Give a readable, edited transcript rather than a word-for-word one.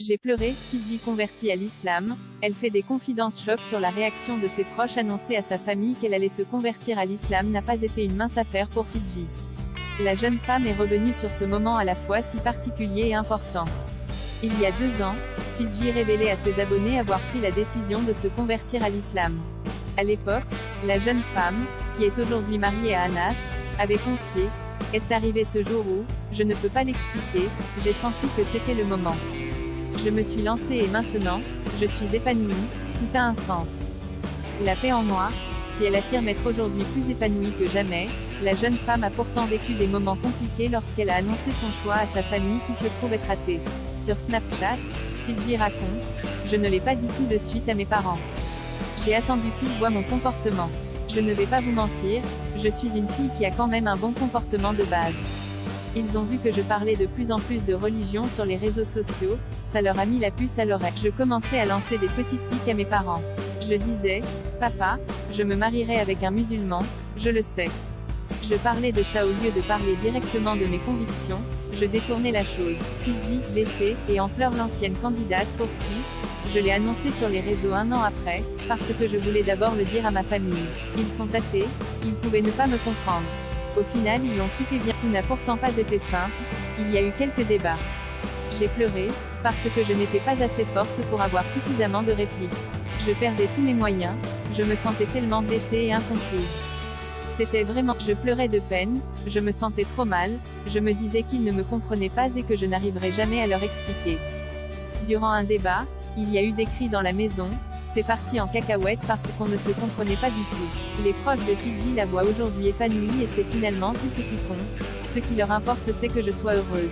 J'ai pleuré, Fidji convertie à l'islam. Elle fait des confidences choc sur la réaction de ses proches. Annoncer à sa famille qu'elle allait se convertir à l'islam n'a pas été une mince affaire pour Fidji. La jeune femme est revenue sur ce moment à la fois si particulier et important. Il y a 2 ans, Fidji révélait à ses abonnés avoir pris la décision de se convertir à l'islam. À l'époque, la jeune femme, qui est aujourd'hui mariée à Anas, avait confié « Est arrivé ce jour où, je ne peux pas l'expliquer, j'ai senti que c'était le moment. Je me suis lancée et maintenant, je suis épanouie, tout a un sens. La paix en moi ». Si elle affirme être aujourd'hui plus épanouie que jamais, la jeune femme a pourtant vécu des moments compliqués lorsqu'elle a annoncé son choix à sa famille qui se trouve être athée. Sur Snapchat, Fidji raconte « Je ne l'ai pas dit tout de suite à mes parents. J'ai attendu qu'ils voient mon comportement. Je ne vais pas vous mentir, je suis une fille qui a quand même un bon comportement de base. Ils ont vu que je parlais de plus en plus de religion sur les réseaux sociaux, ça leur a mis la puce à l'oreille. Je commençais à lancer des petites piques à mes parents. Je disais, papa, je me marierai avec un musulman, je le sais. Je parlais de ça au lieu de parler directement de mes convictions, je détournais la chose. Fidji, blessée, et en pleurs l'ancienne candidate poursuit. Je l'ai annoncé sur les réseaux 1 an après, parce que je voulais d'abord le dire à ma famille. Ils sont athées, ils pouvaient ne pas me comprendre. Au final ils l'ont su bien. Tout n'a pourtant pas été simple, il y a eu quelques débats. J'ai pleuré, parce que je n'étais pas assez forte pour avoir suffisamment de répliques. Je perdais tous mes moyens, je me sentais tellement blessée et incomprise. C'était vraiment, je pleurais de peine, je me sentais trop mal, je me disais qu'ils ne me comprenaient pas et que je n'arriverais jamais à leur expliquer. Durant un débat, il y a eu des cris dans la maison, c'est parti en cacahuète parce qu'on ne se comprenait pas du tout. Les proches de Fidji la voient aujourd'hui épanouie et c'est finalement tout ce qui compte. Ce qui leur importe c'est que je sois heureuse.